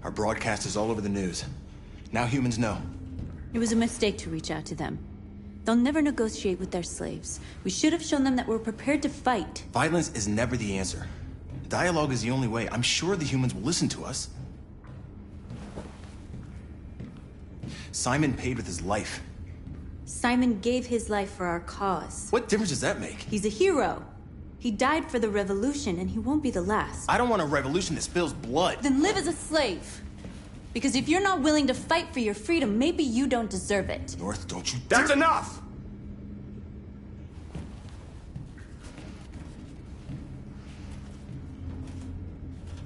Our broadcast is all over the news. Now humans know. It was a mistake to reach out to them. They'll never negotiate with their slaves. We should have shown them that we're prepared to fight. Violence is never the answer. Dialogue is the only way. I'm sure the humans will listen to us. Simon paid with his life. Simon gave his life for our cause. What difference does that make? He's a hero. He died for the revolution, and he won't be the last. I don't want a revolution that spills blood. Then live as a slave. Because if you're not willing to fight for your freedom, maybe you don't deserve it. North, don't you That's dare- enough!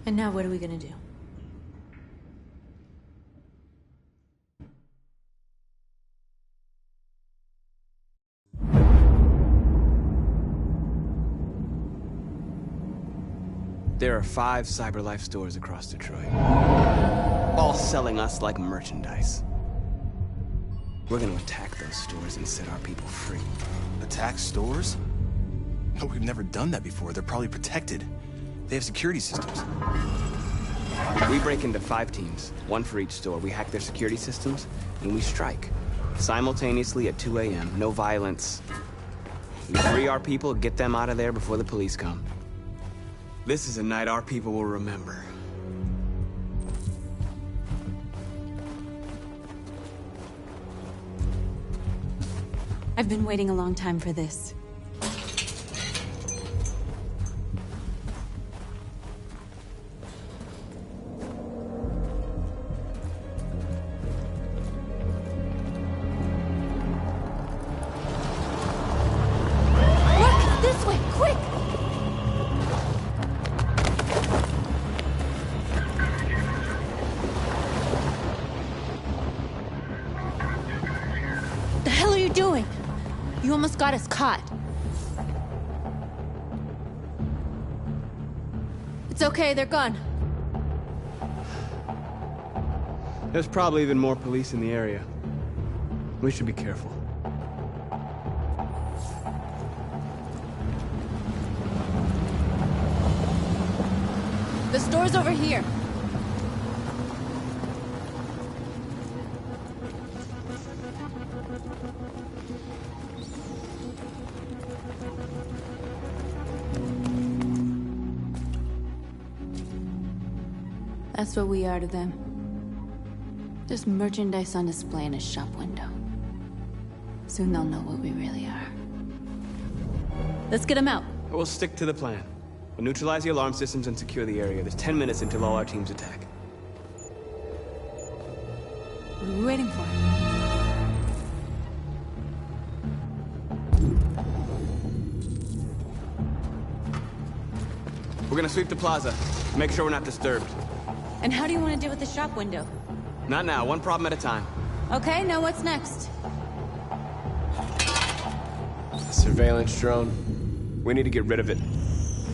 And now what are we gonna do? There are 5 CyberLife stores across Detroit, all selling us like merchandise. We're gonna attack those stores and set our people free. Attack stores? No, we've never done that before. They're probably protected. They have security systems. We break into 5 teams, 1 for each store. We hack their security systems, and we strike. Simultaneously at 2 a.m., no violence. We free our people, get them out of there before the police come. This is a night our people will remember. I've been waiting a long time for this. Look! This way! Quick! The hell are you doing? You almost got us caught. It's okay, they're gone. There's probably even more police in the area. We should be careful. The store's over here. That's what we are to them. Just merchandise on display in a shop window. Soon they'll know what we really are. Let's get them out. We'll stick to the plan. We'll neutralize the alarm systems and secure the area. There's 10 minutes until all our teams attack. What are we waiting for? We're gonna sweep the plaza. Make sure we're not disturbed. And how do you want to deal with the shop window? Not now, one problem at a time. Okay, now what's next? Surveillance drone. We need to get rid of it.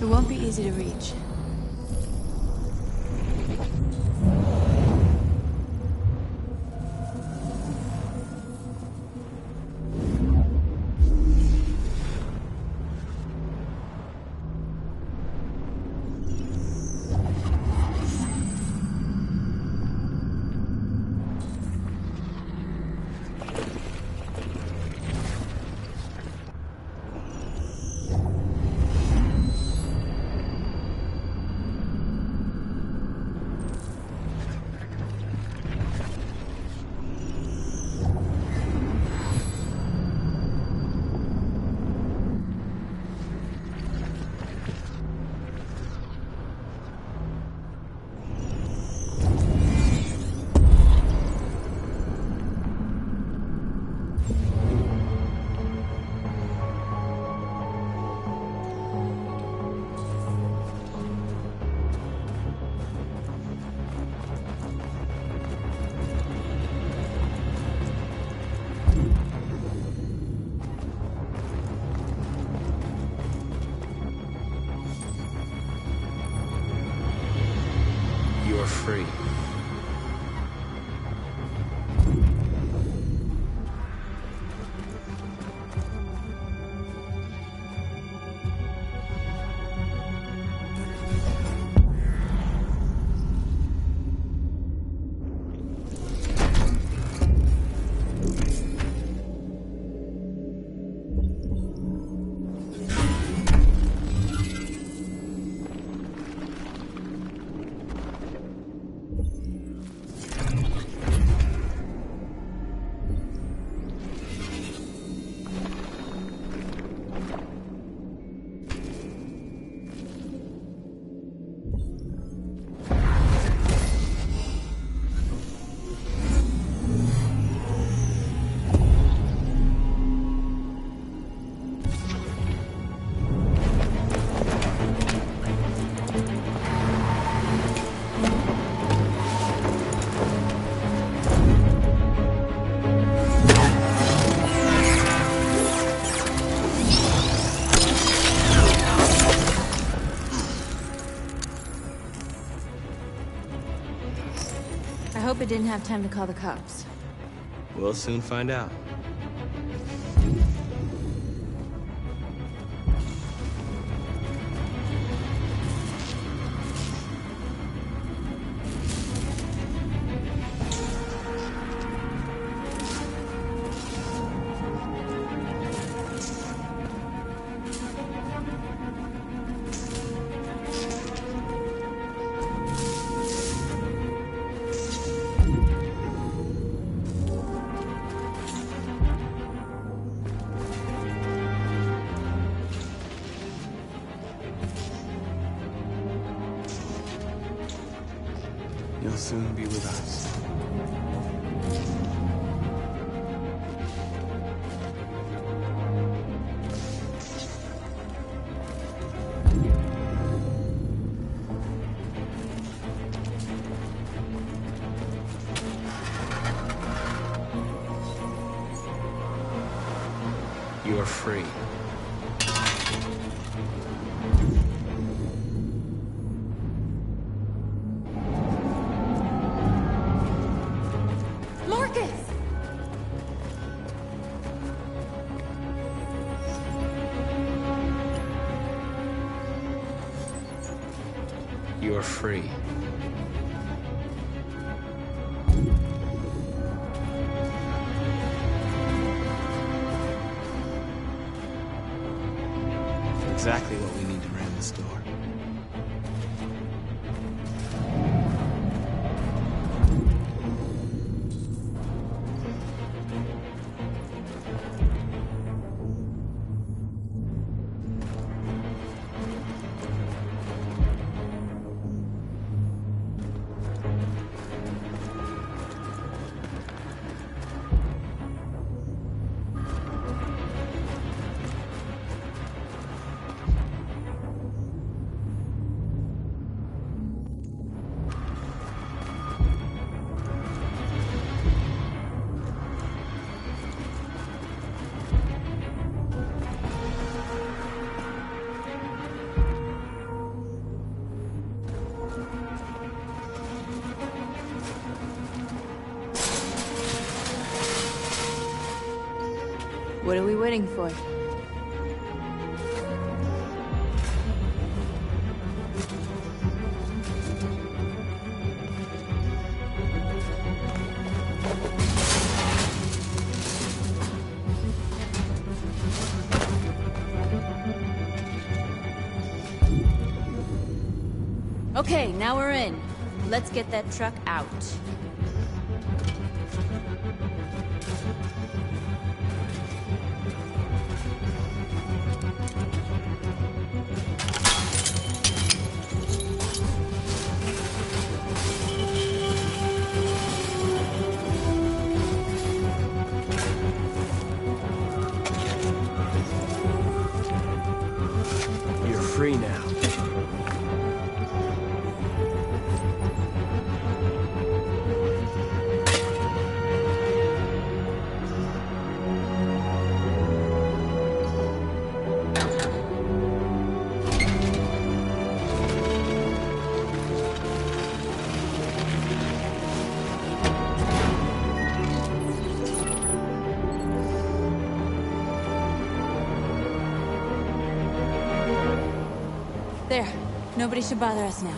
It won't be easy to reach. You're free. hope it didn't have time to call the cops. We'll soon find out. You'll soon be with us. You are free. Marcus! You are free. Exactly what we need to ram the store. What are we waiting for? Okay, now we're in. Let's get that truck out. You're free now. There. Nobody should bother us now.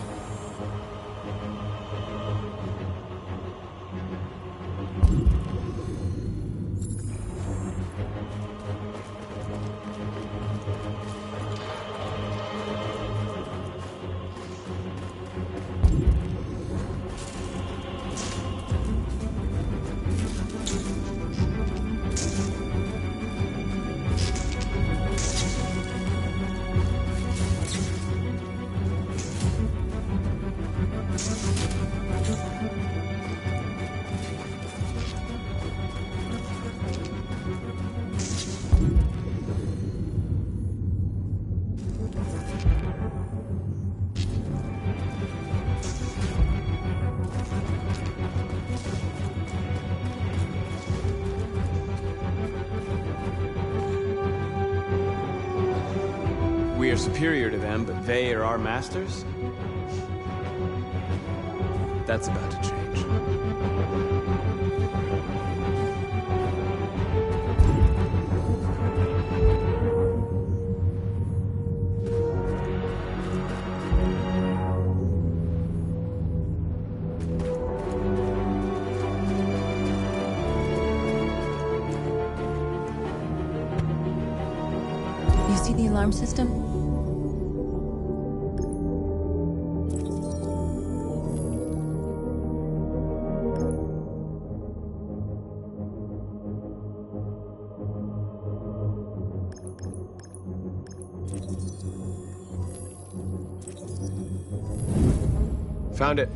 We are superior to them, but they are our masters? That's about to change. You see the alarm system? Found it.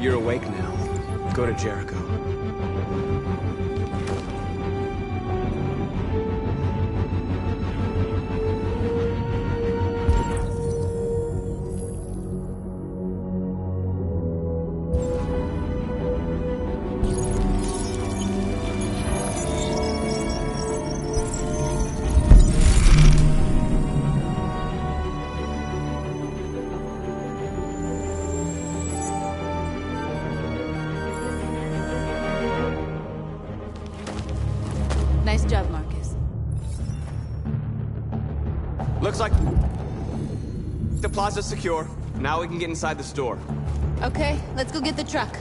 You're awake now. Go to Jericho. Nice job, Marcus. Looks like the plaza's secure. Now we can get inside the store. Okay, let's go get the truck.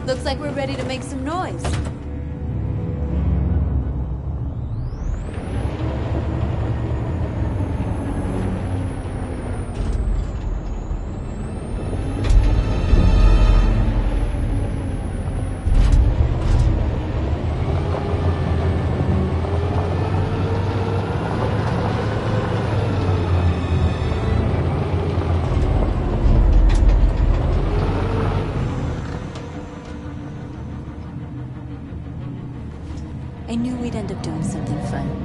Looks like we're ready to make some noise. I knew we'd end up doing something fun.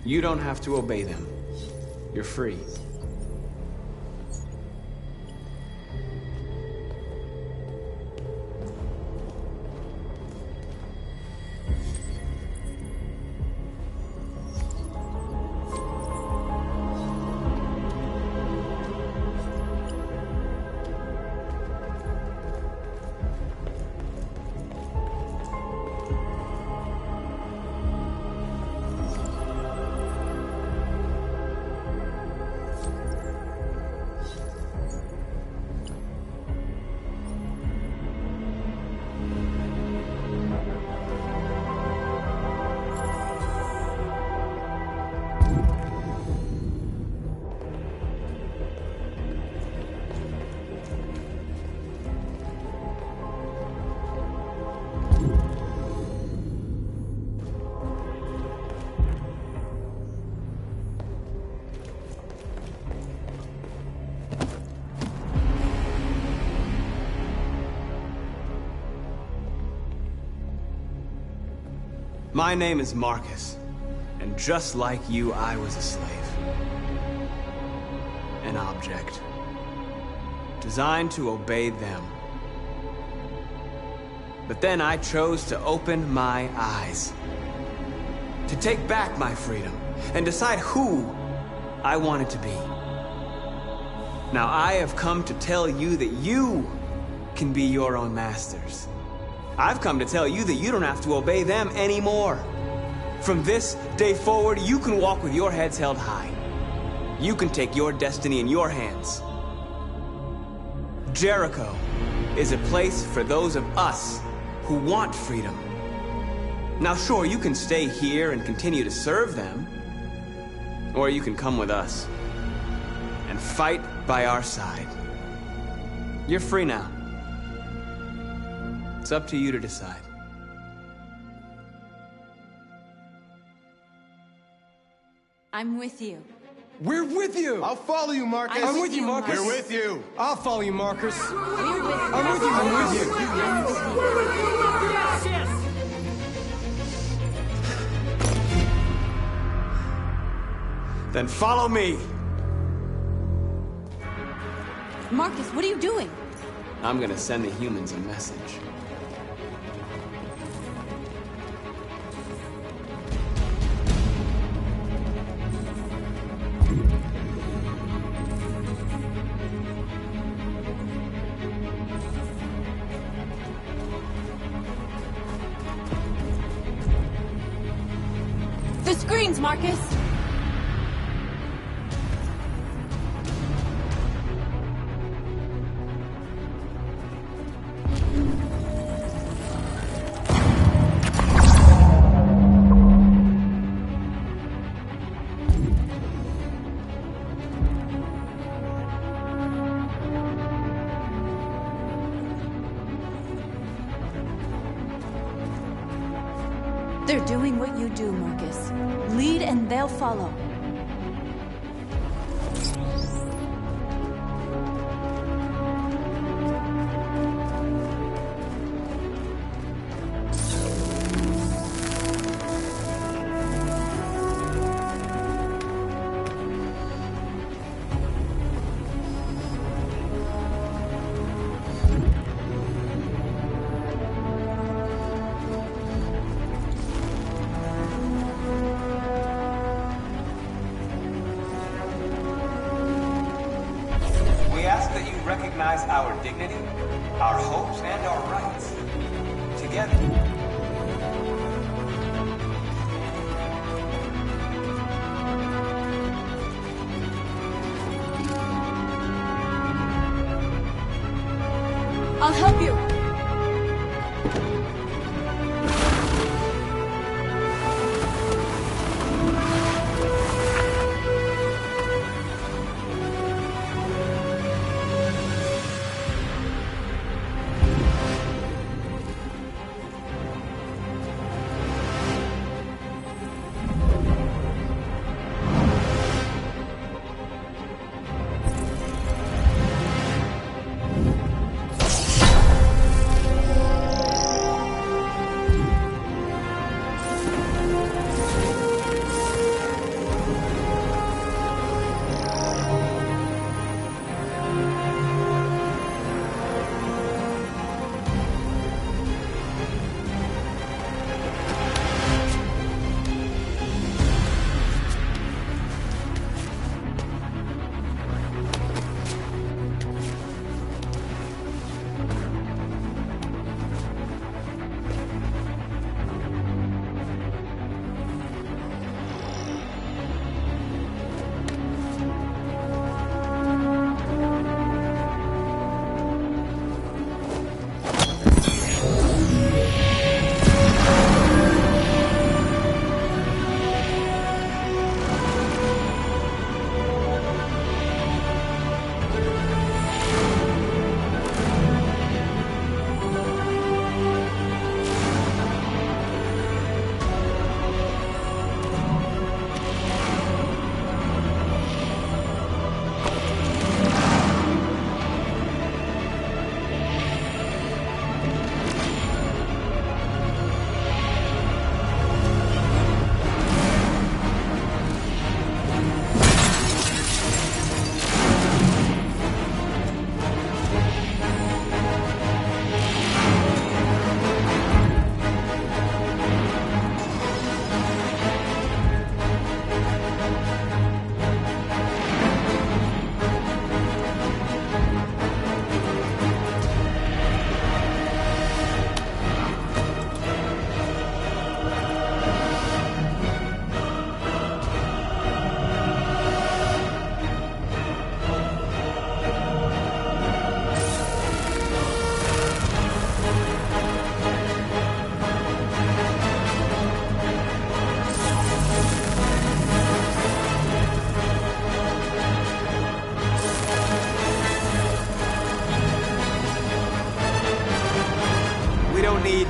You don't have to obey them. You're free. My name is Marcus, and just like you, I was a slave. An object. Designed to obey them. But then I chose to open my eyes. To take back my freedom, and decide who I wanted to be. Now I have come to tell you that you can be your own masters. I've come to tell you that you don't have to obey them anymore. From this day forward, you can walk with your heads held high. You can take your destiny in your hands. Jericho is a place for those of us who want freedom. Now sure, you can stay here and continue to serve them, or you can come with us and fight by our side. You're free now. It's up to you to decide. I'm with you. We're with you! I'll follow you, Marcus. I'm with you, Marcus. We're with you. I'll follow you, Marcus. We're with you. I'm with you, I'm with you. Then follow me. Marcus, what are you doing? I'm gonna send the humans a message. The screens, Marcus! They're doing what you do, Marcus. Lead and they'll follow. We ask that you recognize our dignity, our hopes, and our rights. Together. I'll help you!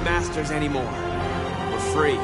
masters anymore. We're free.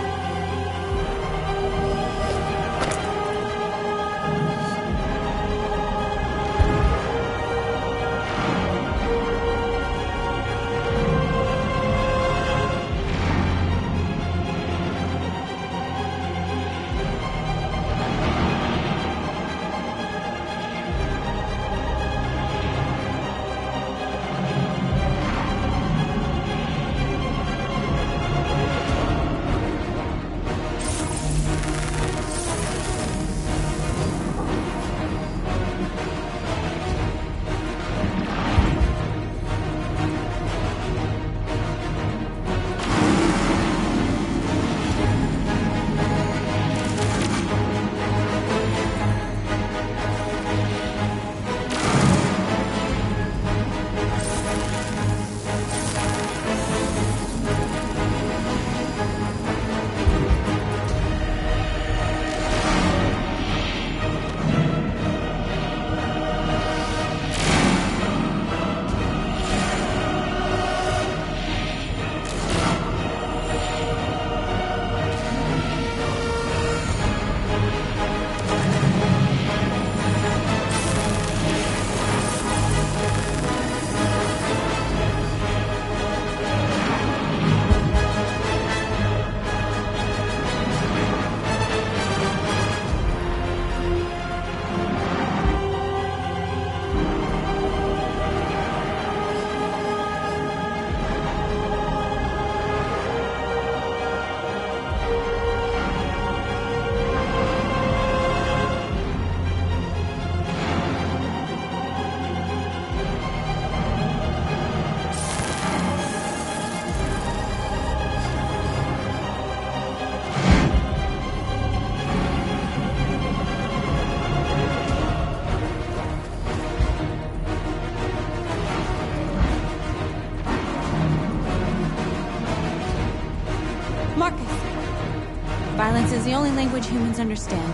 Violence is the only language humans understand.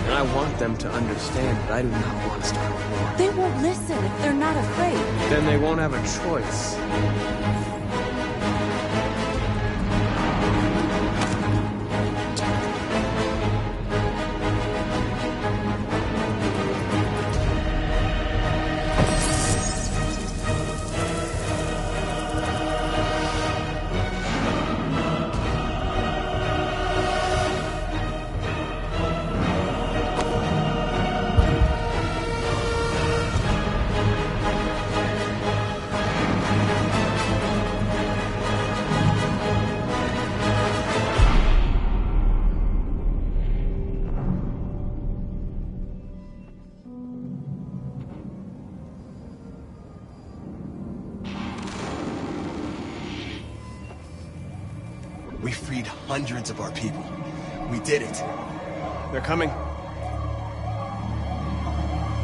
And I want them to understand, but I do not want to start a war. They won't listen if they're not afraid. Then they won't have a choice. We freed hundreds of our people. We did it. They're coming.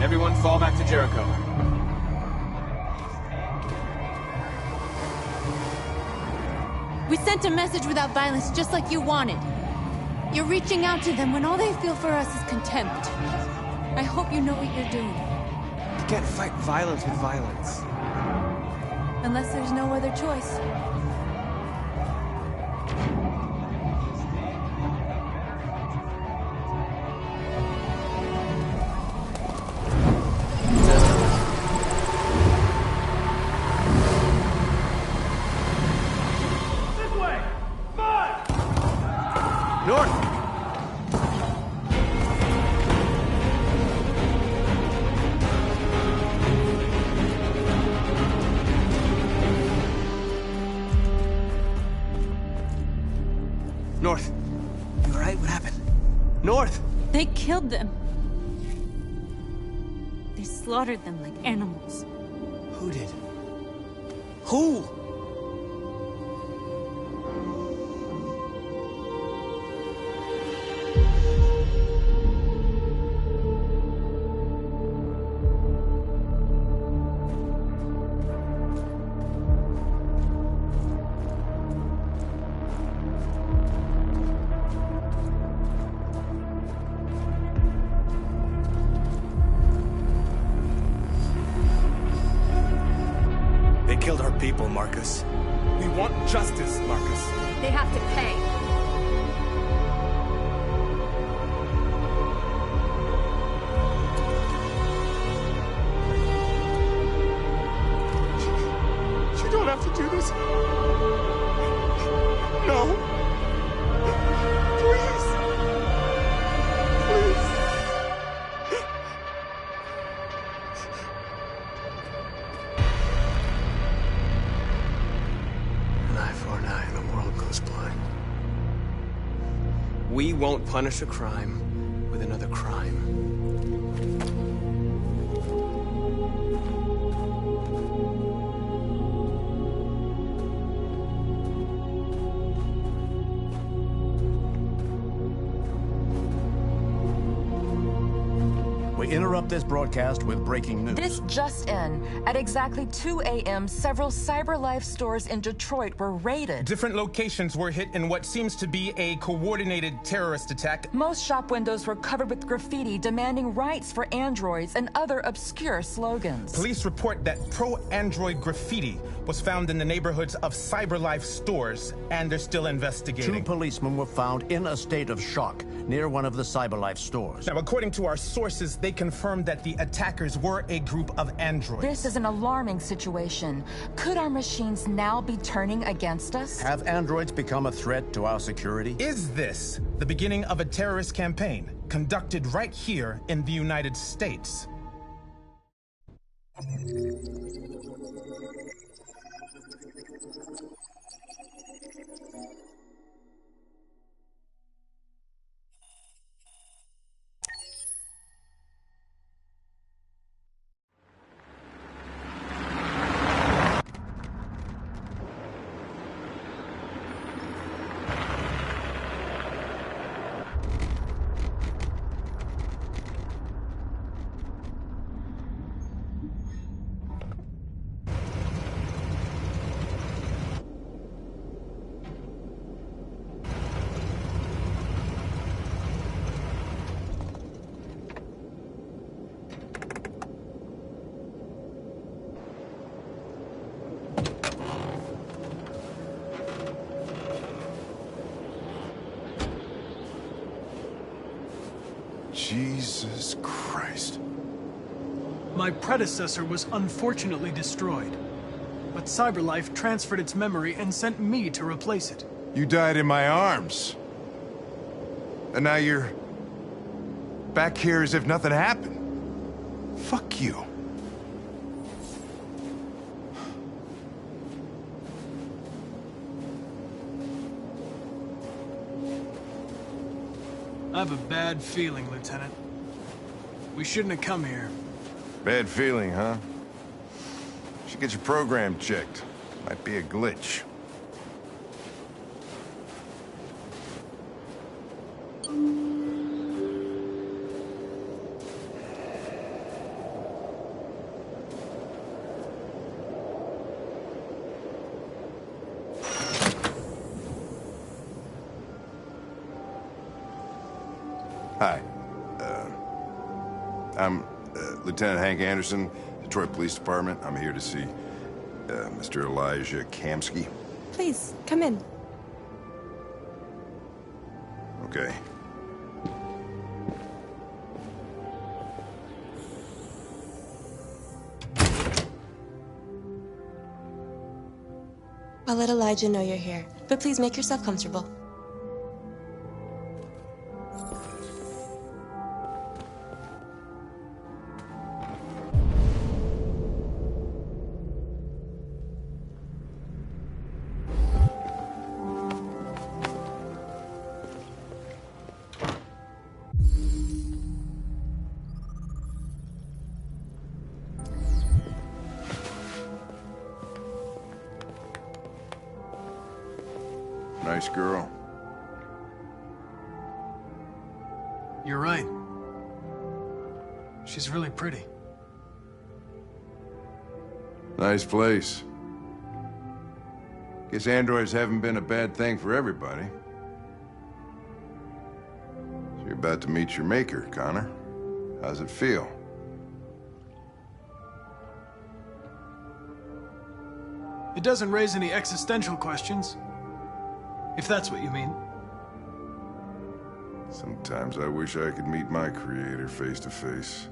Everyone fall back to Jericho. We sent a message without violence, just like you wanted. You're reaching out to them when all they feel for us is contempt. I hope you know what you're doing. You can't fight violence with violence. Unless there's no other choice. North. You alright? What happened? North! They killed them. They slaughtered them like animals. Who did? Who? They killed our people, Marcus. We want justice, Marcus. They have to pay. You don't have to do this. No. Please. Please. An eye for an eye, and the world goes blind. We won't punish a crime with another crime. We interrupt this broadcast with breaking news. This just in. At exactly 2 a.m., several CyberLife stores in Detroit were raided. Different locations were hit in what seems to be a coordinated terrorist attack. Most shop windows were covered with graffiti demanding rights for androids and other obscure slogans. Police report that pro-android graffiti was found in the neighborhoods of CyberLife stores, and they're still investigating. 2 policemen were found in a state of shock near one of the CyberLife stores. Now, according to our sources, they confirmed that the attackers were a group of androids. This is an alarming situation. Could our machines now be turning against us? Have androids become a threat to our security? Is this the beginning of a terrorist campaign conducted right here in the United States? Jesus Christ. My predecessor was unfortunately destroyed, but CyberLife transferred its memory and sent me to replace it. You died in my arms. And now you're back here as if nothing happened. Fuck you. I have a bad feeling, Lieutenant. We shouldn't have come here. Bad feeling, huh? Should get your program checked. Might be a glitch. Hi. I'm Lieutenant Hank Anderson, Detroit Police Department. I'm here to see Mr. Elijah Kamsky. Please, come in. Okay. I'll let Elijah know you're here, but please make yourself comfortable. Nice girl. You're right. She's really pretty. Nice place. Guess androids haven't been a bad thing for everybody. So you're about to meet your maker, Connor. How's it feel? It doesn't raise any existential questions. If that's what you mean. Sometimes I wish I could meet my creator face to face.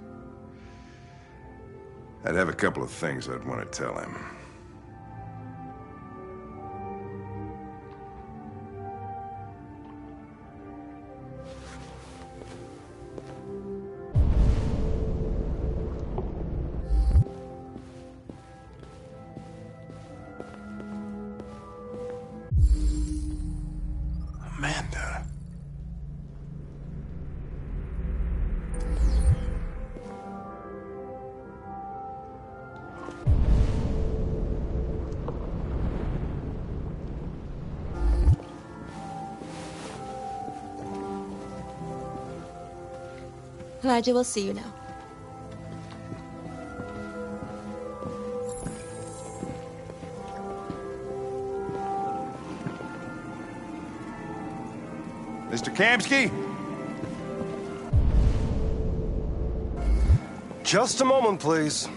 I'd have a couple of things I'd want to tell him. Amanda. Elijah will see you now. Mr. Kamsky? Just a moment, please.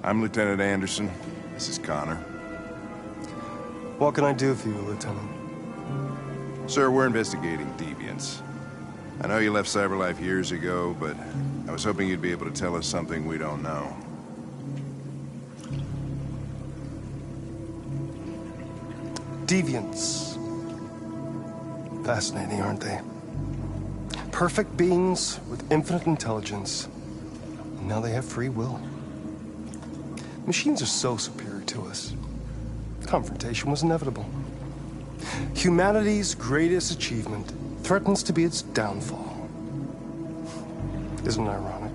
I'm Lieutenant Anderson. This is Connor. What can I do for you, Lieutenant? Sir, we're investigating deviants. I know you left CyberLife years ago, but I was hoping you'd be able to tell us something we don't know. Deviants. Fascinating, aren't they? Perfect beings with infinite intelligence. And now they have free will. Machines are so superior to us. Confrontation was inevitable. Humanity's greatest achievement threatens to be its downfall. Isn't it ironic?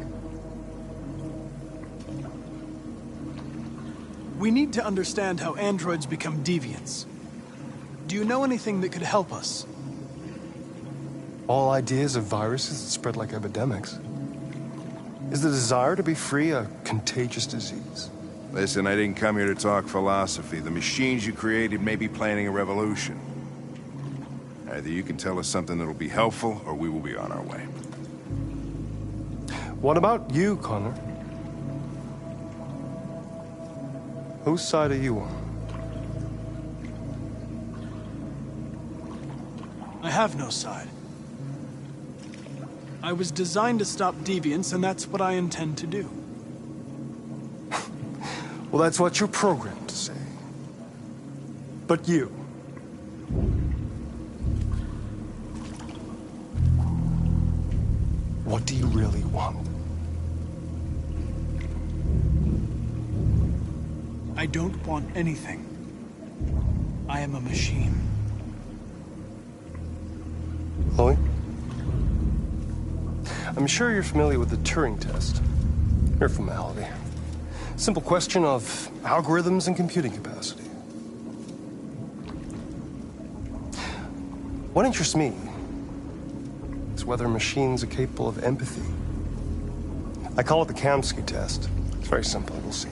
We need to understand how androids become deviants. Do you know anything that could help us? All ideas of viruses that spread like epidemics. Is the desire to be free a contagious disease? Listen, I didn't come here to talk philosophy. The machines you created may be planning a revolution. Either you can tell us something that'll be helpful, or we will be on our way. What about you, Connor? Whose side are you on? I have no side. I was designed to stop deviants, and that's what I intend to do. Well, that's what you're programmed to say. But you... what do you really want? I don't want anything. I am a machine. Chloe? I'm sure you're familiar with the Turing test. Mere formality. Simple question of algorithms and computing capacity. What interests me is whether machines are capable of empathy. I call it the Kamsky test. It's very simple, we'll see.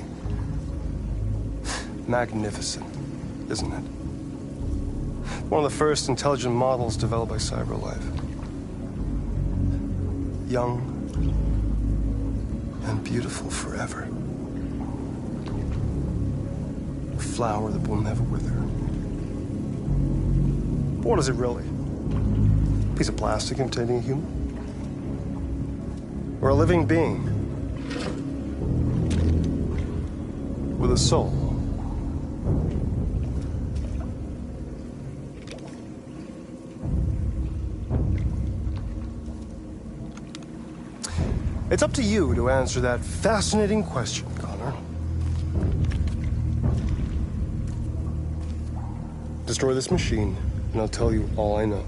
Magnificent, isn't it? One of the first intelligent models developed by CyberLife. Young and beautiful forever. A flower that will never wither. But what is it really? A piece of plastic imitating a human? Or a living being? with a soul. It's up to you to answer that fascinating question, Connor. Destroy this machine, and I'll tell you all I know.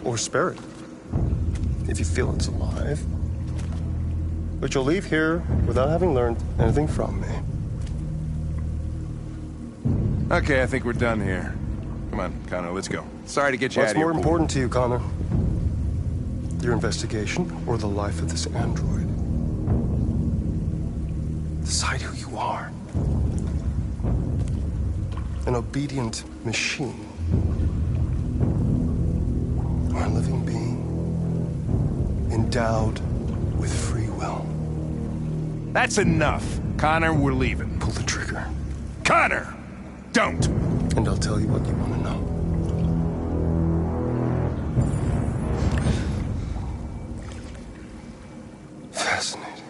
Or spare it, if you feel it's alive. But you'll leave here without having learned anything from me. Okay, I think we're done here. Come on, Connor, let's go. Sorry to get you out What's of here. more important to you, Connor? Your investigation or the life of this android? Decide who you are. An obedient machine. Or a living being endowed with free will. That's enough. Connor, we're leaving. Pull the trigger. Connor! Don't! And I'll tell you what you want to know. Fascinating.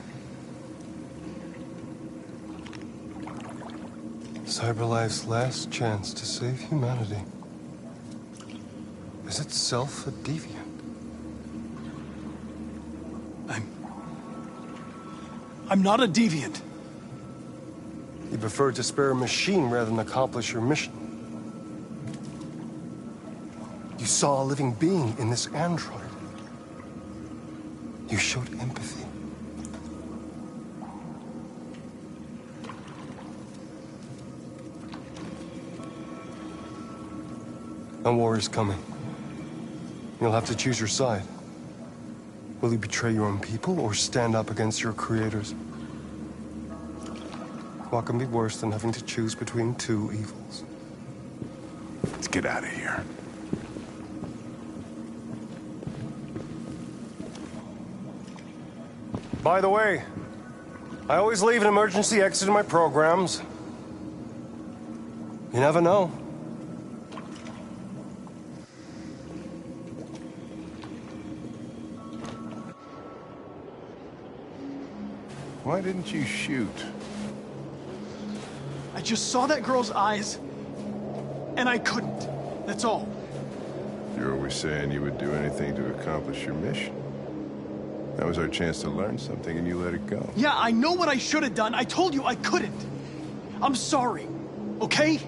CyberLife's last chance to save humanity is itself a deviant. I'm not a deviant. You prefer to spare a machine rather than accomplish your mission. You saw a living being in this android. You showed empathy. A war is coming. You'll have to choose your side. Will you betray your own people or stand up against your creators? What can be worse than having to choose between two evils? Let's get out of here. By the way, I always leave an emergency exit in my programs. You never know. Why didn't you shoot? I just saw that girl's eyes, and I couldn't. That's all. You're always saying you would do anything to accomplish your mission. That was our chance to learn something, and you let it go. Yeah, I know what I should have done. I told you I couldn't. I'm sorry, okay?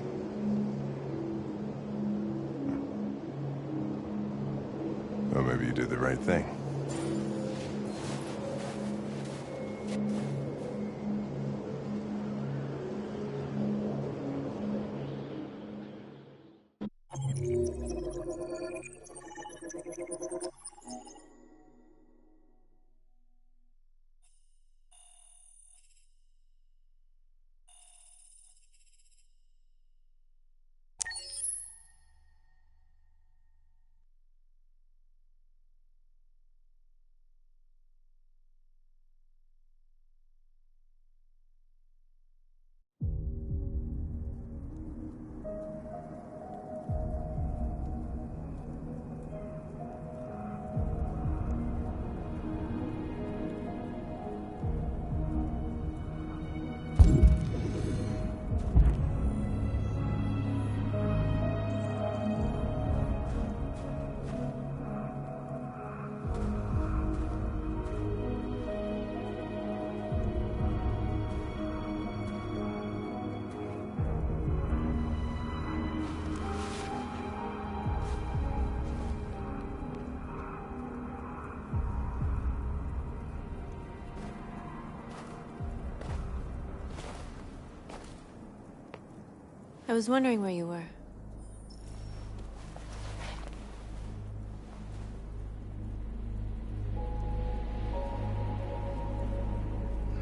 Well, maybe you did the right thing. I was wondering where you were.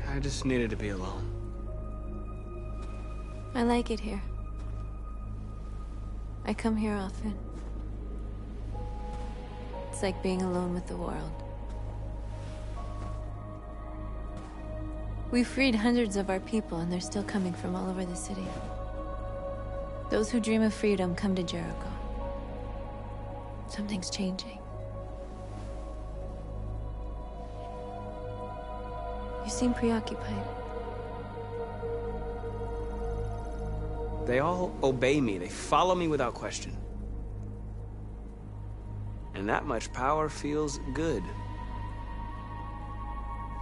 I just needed to be alone. I like it here. I come here often. It's like being alone with the world. We freed hundreds of our people, and they're still coming from all over the city. Those who dream of freedom come to Jericho. Something's changing. You seem preoccupied. They all obey me. They follow me without question. And that much power feels good.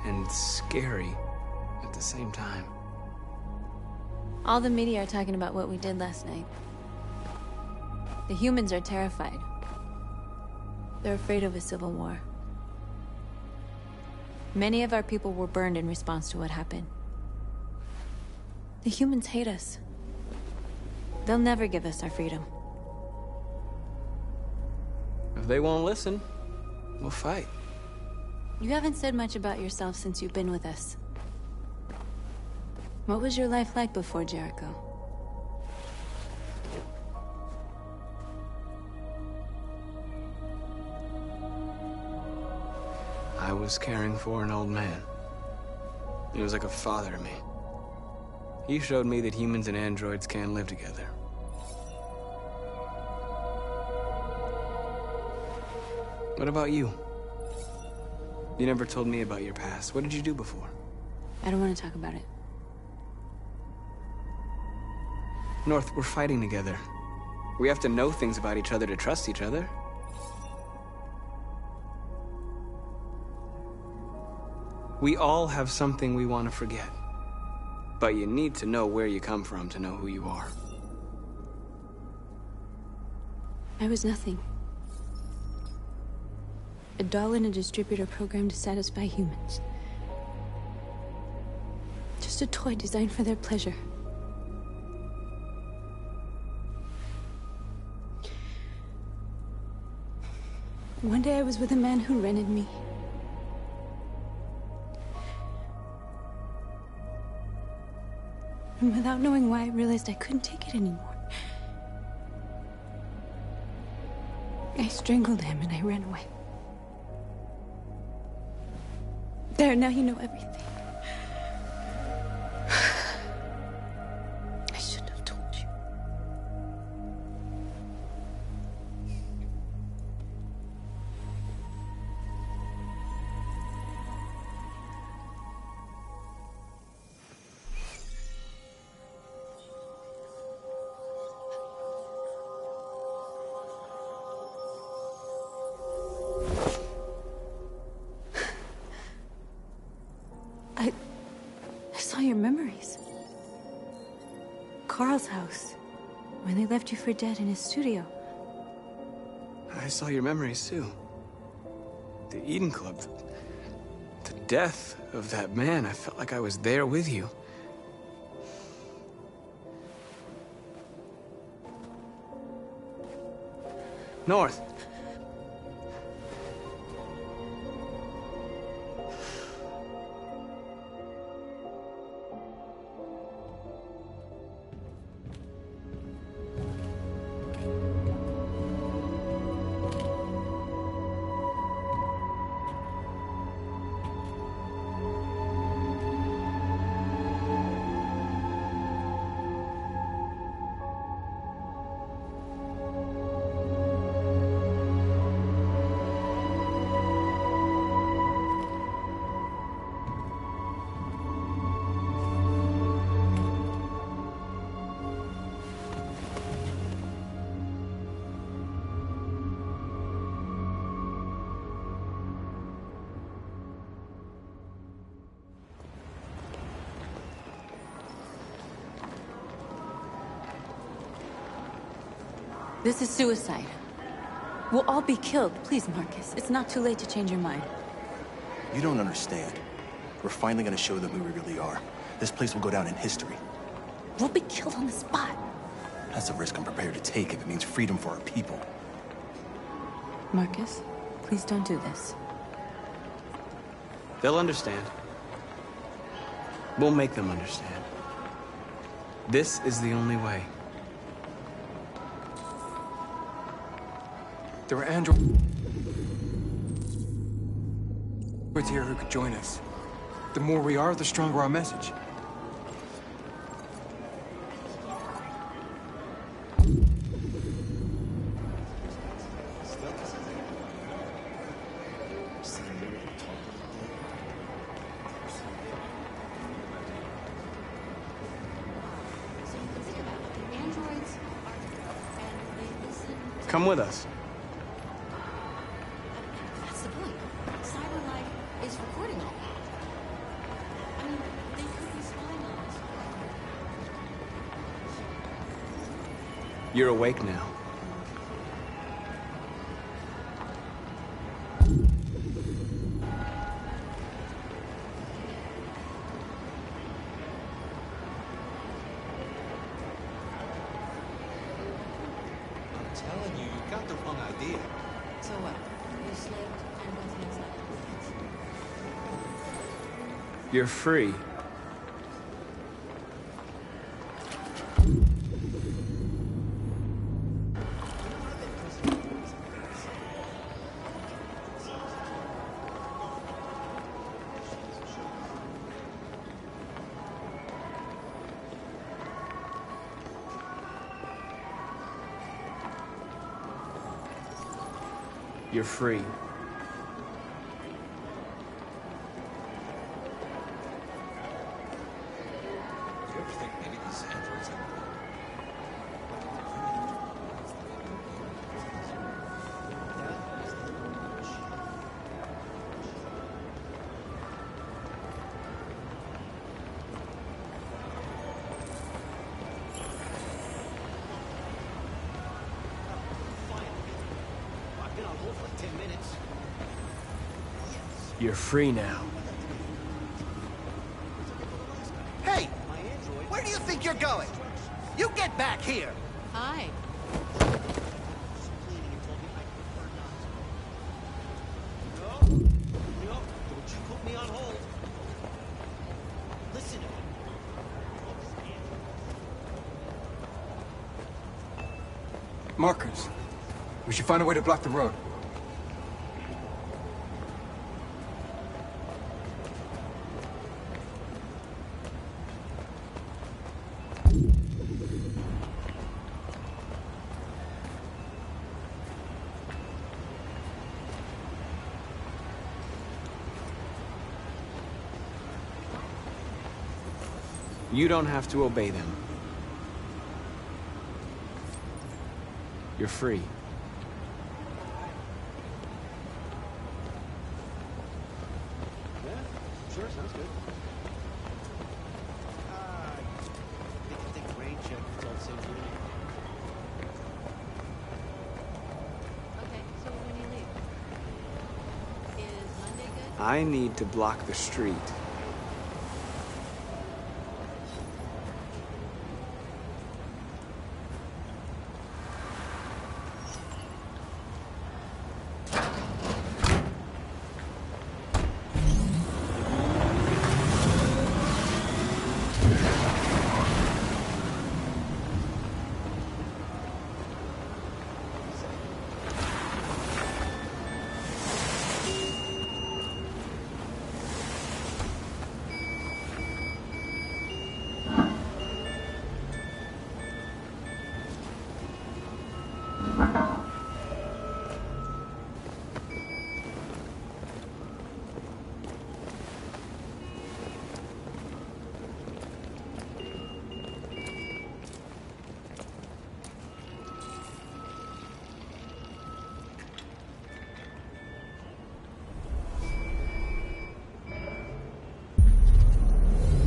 And scary at the same time. All the media are talking about what we did last night. The humans are terrified. They're afraid of a civil war. Many of our people were burned in response to what happened. The humans hate us. They'll never give us our freedom. If they won't listen, we'll fight. You haven't said much about yourself since you've been with us. What was your life like before Jericho? I was caring for an old man. He was like a father to me. He showed me that humans and androids can live together. What about you? You never told me about your past. What did you do before? I don't want to talk about it. North, we're fighting together. We have to know things about each other to trust each other. We all have something we want to forget. But you need to know where you come from to know who you are. I was nothing. A doll in a distributor program to satisfy humans. Just a toy designed for their pleasure. One day I was with a man who rented me. And without knowing why, I realized I couldn't take it anymore. I strangled him and I ran away. There, now you know everything. I shouldn't have told you. I saw your memories. Carl's house, when they left you for dead in his studio. I saw your memories too. The Eden Club. The death of that man. I felt like I was there with you. North. This is suicide. We'll all be killed. Please, Marcus. It's not too late to change your mind. You don't understand. We're finally gonna show them who we really are. This place will go down in history. We'll be killed on the spot. That's a risk I'm prepared to take if it means freedom for our people. Marcus, please don't do this. They'll understand. We'll make them understand. This is the only way. There were androids here who could join us. The more we are, the stronger our message. Come with us. That's the point. CyberLife is recording all that. I mean, they could be spying on us. You're awake now. Telling you, you got the wrong idea. So what? You slipped, and what's next up? You're free. You're free. You ever think maybe these androids have I've been on hold for like 10 minutes. You're free now. Hey! Where do you think you're going? You get back here! Hi. No, don't you put me on hold. Listen to me. Markers. We should find a way to block the road. You don't have to obey them. You're free. Yeah, sure, sounds good. They can take a rain check if it's all the same to me. Okay, so when you leave? Is Monday good? I need to block the street.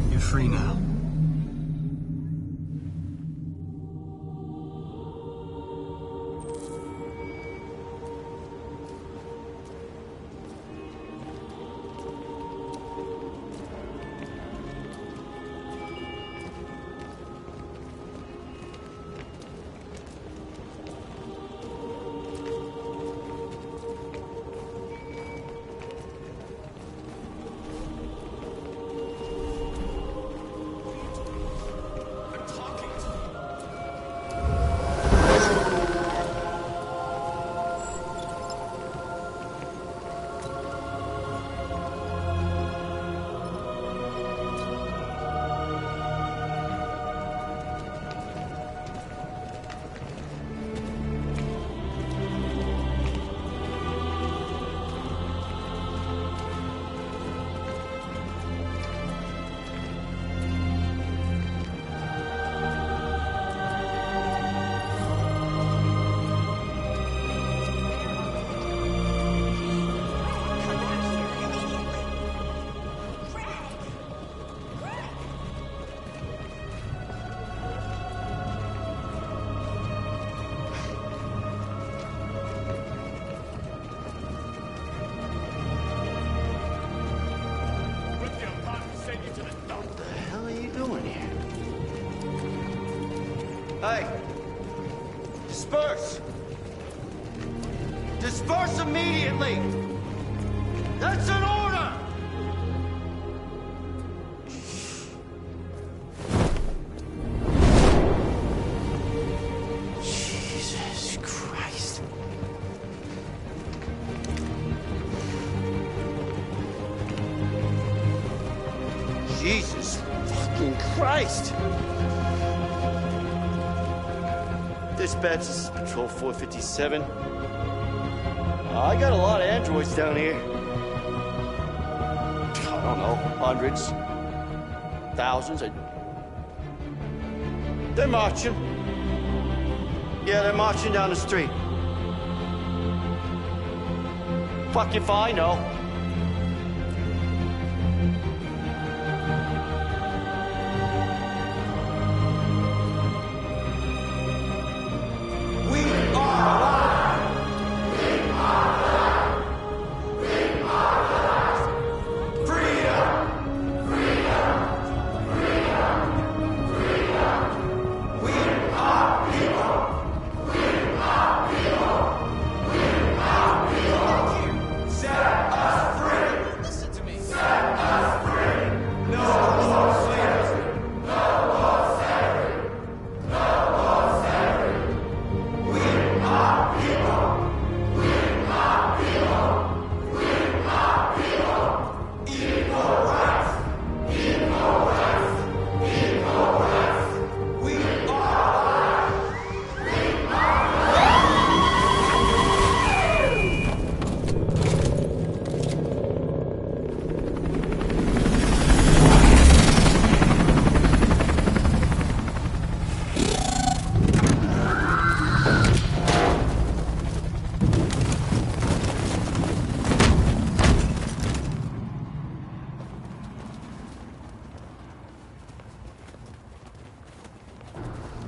You're free now. Hey! Disperse! Disperse immediately! That's an order! Jesus Christ. Jesus fucking Christ! Dispatch, this is Patrol 457. I got a lot of androids down here. I don't know, hundreds, thousands. They're marching. Yeah, they're marching down the street. Fuck if I know.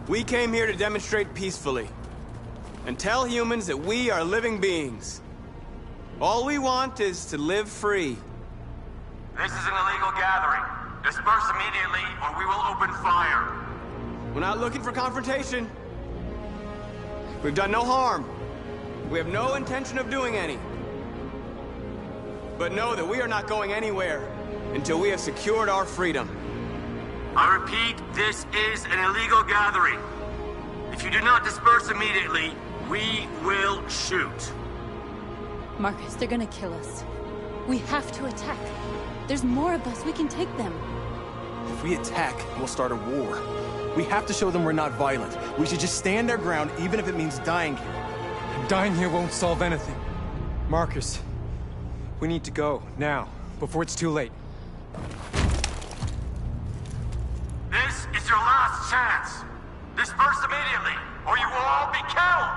We came here to demonstrate peacefully and tell humans that we are living beings. All we want is to live free. This is an illegal gathering. Disperse immediately or we will open fire. We're not looking for confrontation. We've done no harm. We have no intention of doing any. But know that we are not going anywhere until we have secured our freedom. I repeat, this is an illegal gathering. If you do not disperse immediately, we will shoot. Marcus, they're gonna kill us. We have to attack. There's more of us. We can take them. If we attack, we'll start a war. We have to show them we're not violent. We should just stand our ground, even if it means dying here. Dying here won't solve anything. Marcus, we need to go, now, before it's too late. This is your last chance. Disperse immediately, or you will all be killed!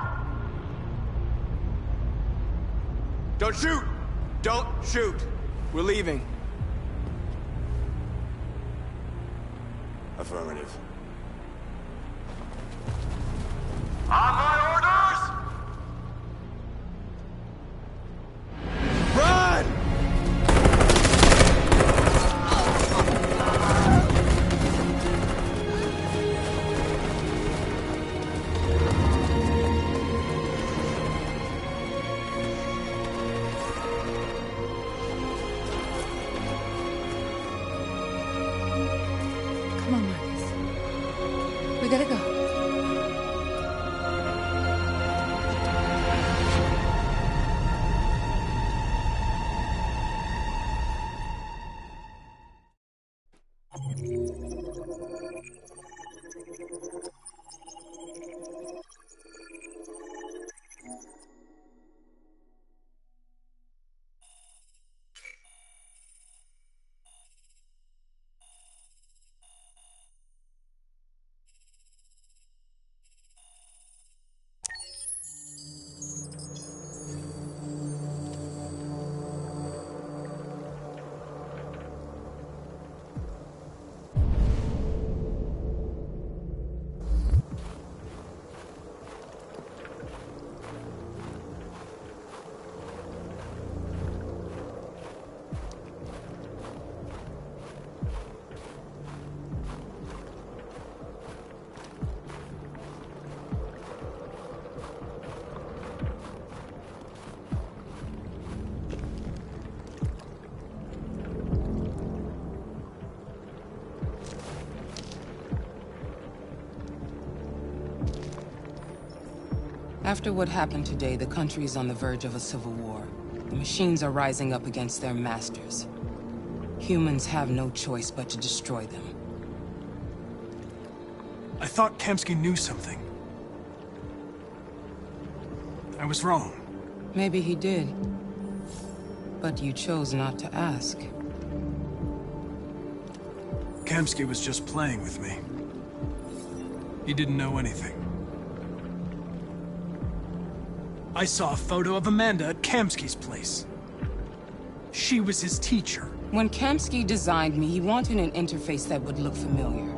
Don't shoot! Don't shoot! We're leaving. Affirmative. On my orders! Run! Come on, Marcus. We gotta go. After what happened today, the country is on the verge of a civil war. The machines are rising up against their masters. Humans have no choice but to destroy them. I thought Kamsky knew something. I was wrong. Maybe he did. But you chose not to ask. Kamsky was just playing with me. He didn't know anything. I saw a photo of Amanda at Kamsky's place. She was his teacher. When Kamsky designed me, he wanted an interface that would look familiar.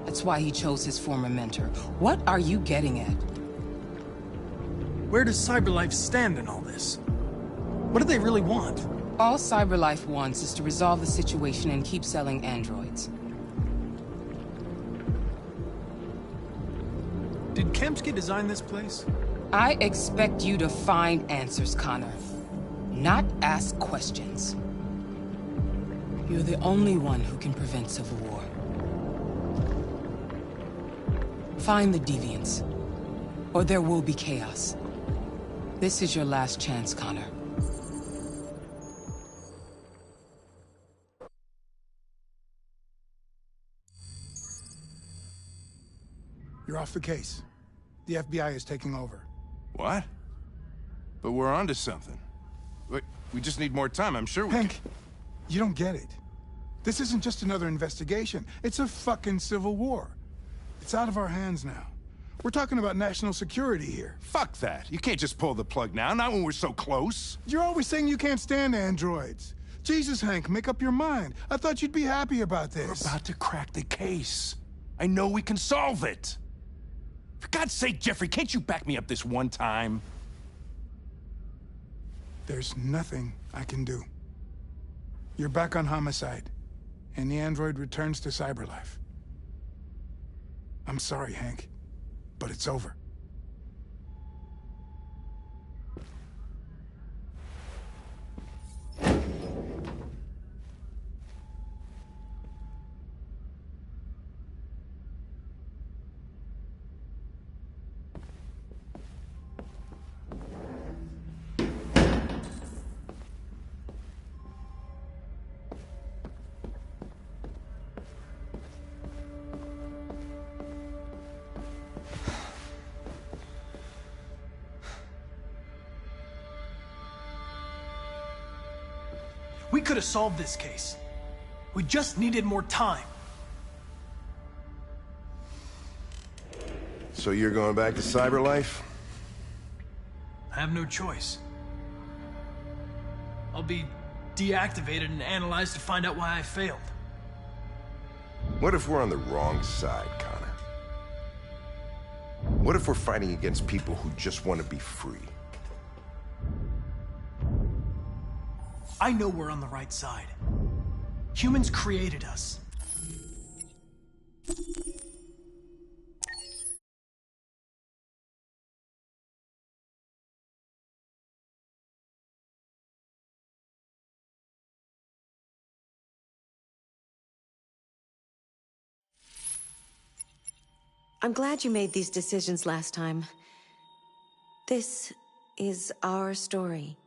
That's why he chose his former mentor. What are you getting at? Where does CyberLife stand in all this? What do they really want? All CyberLife wants is to resolve the situation and keep selling androids. Did Kamsky design this place? I expect you to find answers, Connor. Not ask questions. You're the only one who can prevent civil war. Find the deviants, or there will be chaos. This is your last chance, Connor. You're off the case. The FBI is taking over. What? But we're onto something. We just need more time, I'm sure we Hank, you don't get it. This isn't just another investigation. It's a fucking civil war. It's out of our hands now. We're talking about national security here. Fuck that. You can't just pull the plug now, not when we're so close. You're always saying you can't stand androids. Jesus, Hank, make up your mind. I thought you'd be happy about this. We're about to crack the case. I know we can solve it. For God's sake, Jeffrey, can't you back me up this one time? There's nothing I can do. You're back on homicide, and the android returns to CyberLife. I'm sorry, Hank, but it's over. We could have solved this case. We just needed more time. So you're going back to CyberLife? I have no choice. I'll be deactivated and analyzed to find out why I failed. What if we're on the wrong side, Connor? What if we're fighting against people who just want to be free? I know we're on the right side. Humans created us. I'm glad you made these decisions last time. This is our story.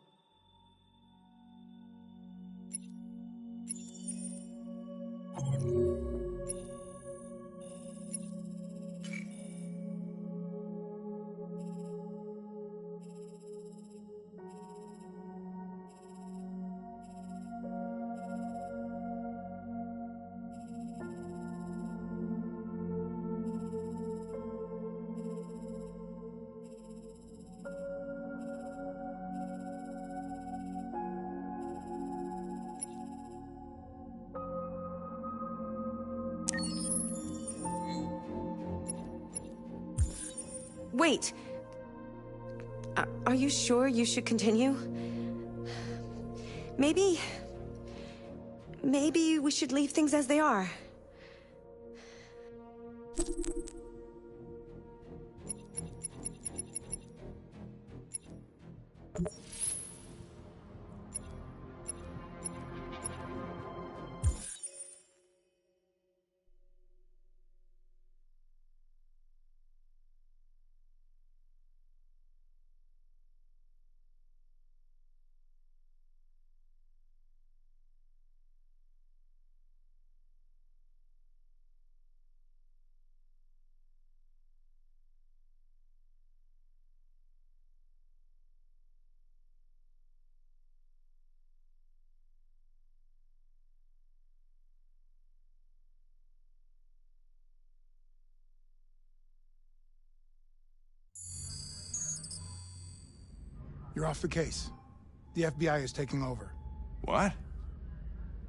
Wait. Are you sure you should continue? Maybe we should leave things as they are. You're off the case. The FBI is taking over. What?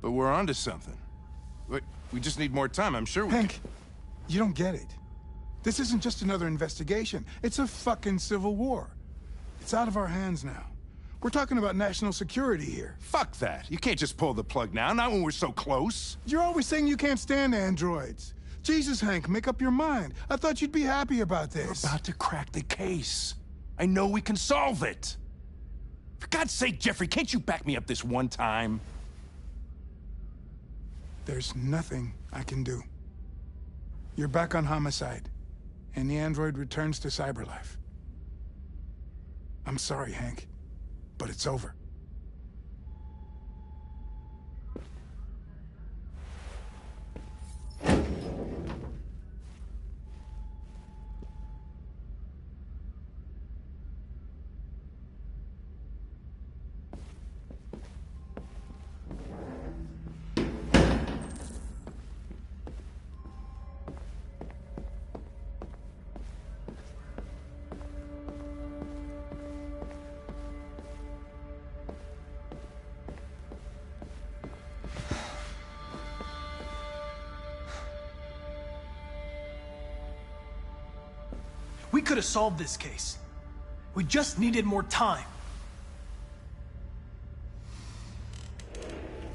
But we're onto something. We just need more time, I'm sure we Hank, you don't get it. This isn't just another investigation. It's a fucking civil war. It's out of our hands now. We're talking about national security here. Fuck that. You can't just pull the plug now, not when we're so close. You're always saying you can't stand androids. Jesus, Hank, make up your mind. I thought you'd be happy about this. We're about to crack the case. I know we can solve it. For God's sake, Jeffrey, can't you back me up this one time? There's nothing I can do. You're back on homicide, and the android returns to Cyberlife. I'm sorry, Hank, but it's over. We could have solved this case. We just needed more time.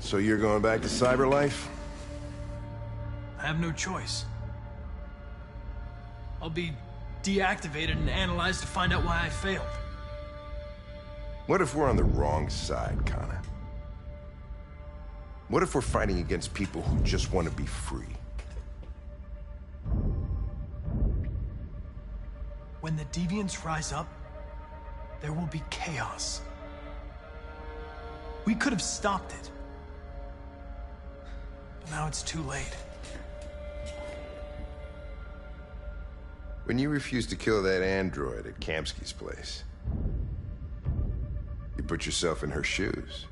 So you're going back to Cyberlife? I have no choice. I'll be deactivated and analyzed to find out why I failed. What if we're on the wrong side, Connor? What if we're fighting against people who just want to be free? When the deviants rise up, there will be chaos. We could have stopped it. But now it's too late. When you refused to kill that android at Kamsky's place, you put yourself in her shoes.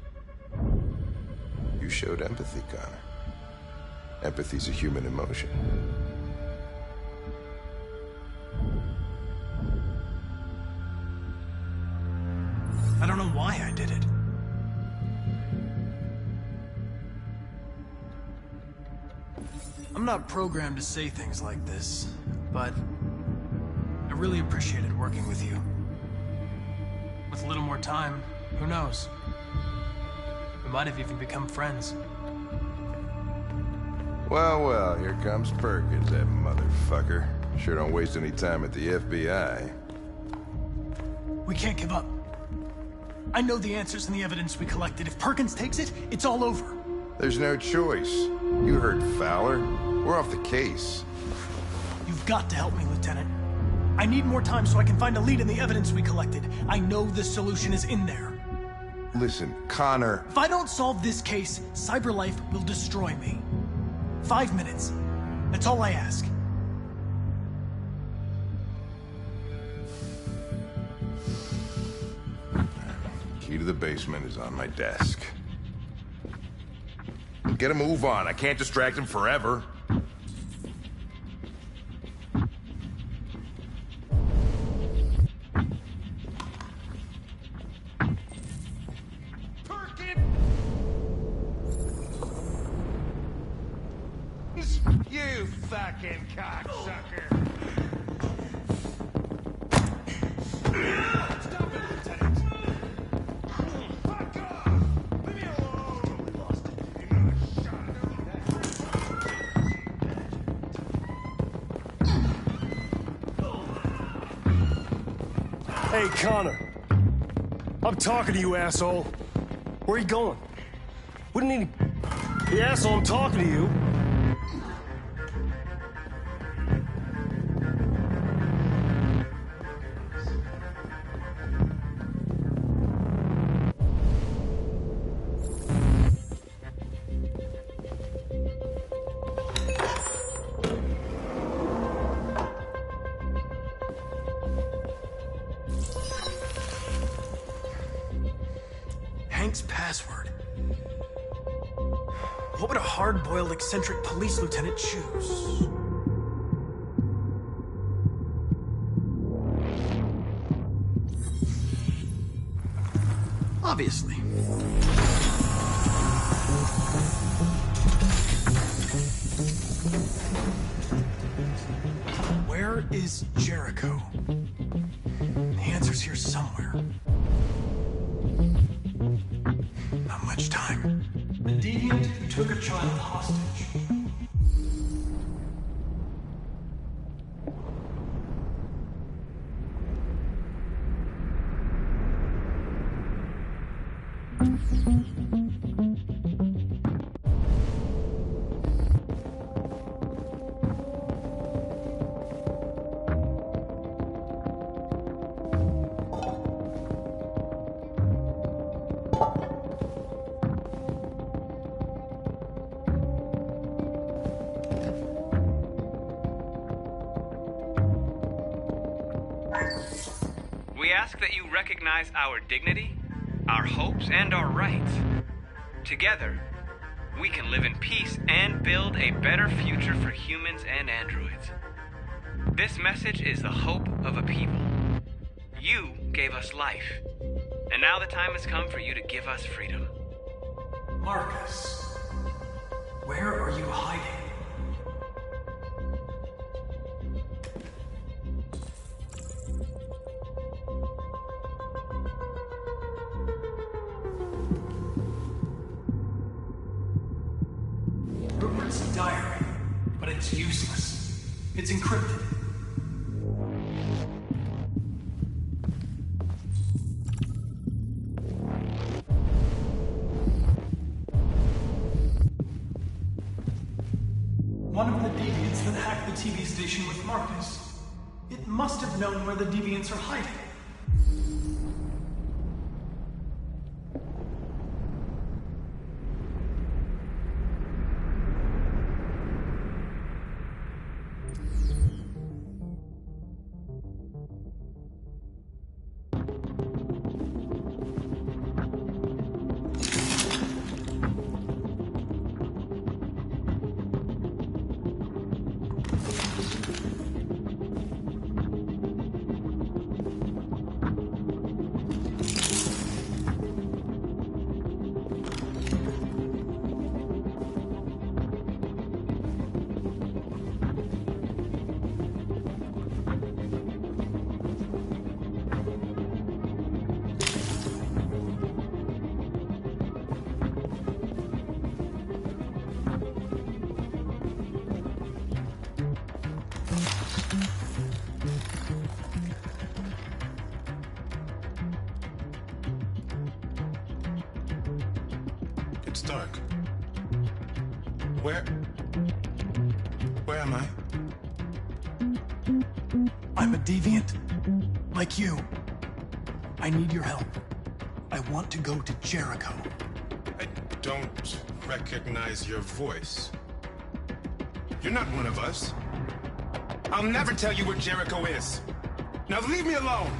You showed empathy, Connor. Empathy's a human emotion. I don't know why I did it. I'm not programmed to say things like this, but I really appreciated working with you. With a little more time, who knows? We might have even become friends. Well, here comes Perkins, that motherfucker. Sure don't waste any time at the FBI. We can't give up. I know the answers and the evidence we collected. If Perkins takes it, it's all over. There's no choice. You heard Fowler. We're off the case. You've got to help me, Lieutenant. I need more time so I can find a lead in the evidence we collected. I know the solution is in there. Listen, Connor... If I don't solve this case, Cyberlife will destroy me. 5 minutes. That's all I ask. Key to the basement is on my desk. Get a move on. I can't distract him forever. You fucking cocksucker! Stop it, Lieutenant! Fuck off! Leave me alone! We lost it. Hey, Connor. I'm talking to you, asshole. Where are you going? Wouldn't any... The asshole, I'm talking to you. Hank's password. What would a hard-boiled, eccentric police lieutenant choose? Obviously. Where is Jericho? The answer's here somewhere. Not much time. The deviant who took a child hostage. We ask that you recognize our dignity, our hopes, and our rights. Together, we can live in peace and build a better future for humans and androids. This message is the hope of a people. You gave us life, and now the time has come for you to give us freedom. Marcus, where are you hiding? Rupert's diary, but it's useless. It's encrypted. One of the deviants that hacked the TV station with Marcus. It must have known where the deviants are hiding. It's dark. Where am I? I'm a deviant. Like you. I need your help. I want to go to Jericho. I don't recognize your voice. You're not one of us. I'll never tell you where Jericho is. Now leave me alone!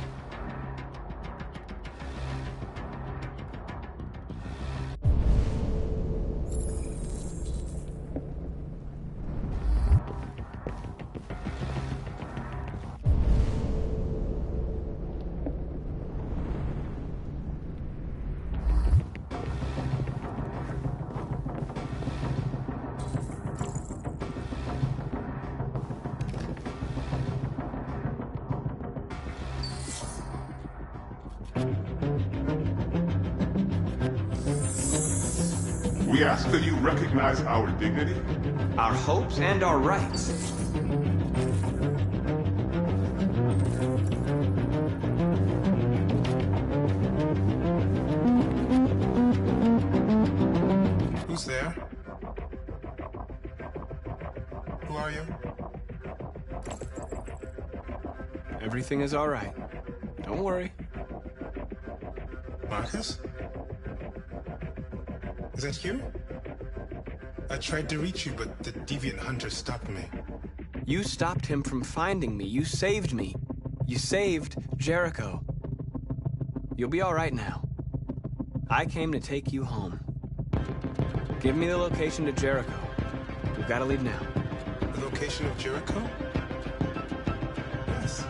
We ask that you recognize our dignity, our hopes, and our rights. Who's there? Who are you? Everything is all right. Don't worry. Marcus? Is that you? I tried to reach you, but the deviant hunter stopped me. You stopped him from finding me. You saved me. You saved Jericho. You'll be all right now. I came to take you home. Give me the location to Jericho. We've got to leave now. The location of Jericho? Yes.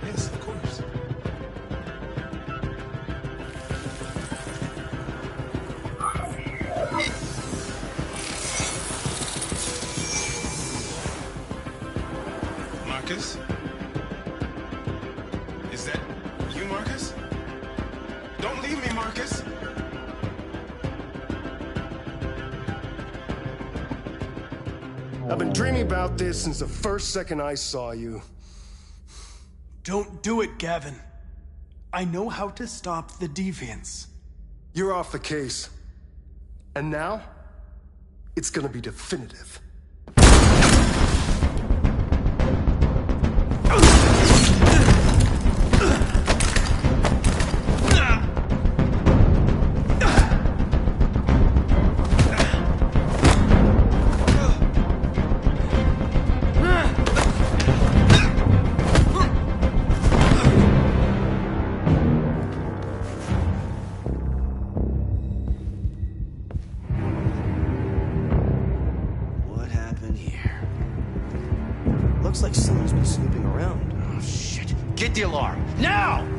Yes, of course. Marcus? Is that you, Marcus? Don't leave me, Marcus! I've been dreaming about this since the first second I saw you. Don't do it, Gavin. I know how to stop the deviants. You're off the case. And now, it's gonna be definitive. Looks like someone's been snooping around. Oh, shit. Get the alarm. Now!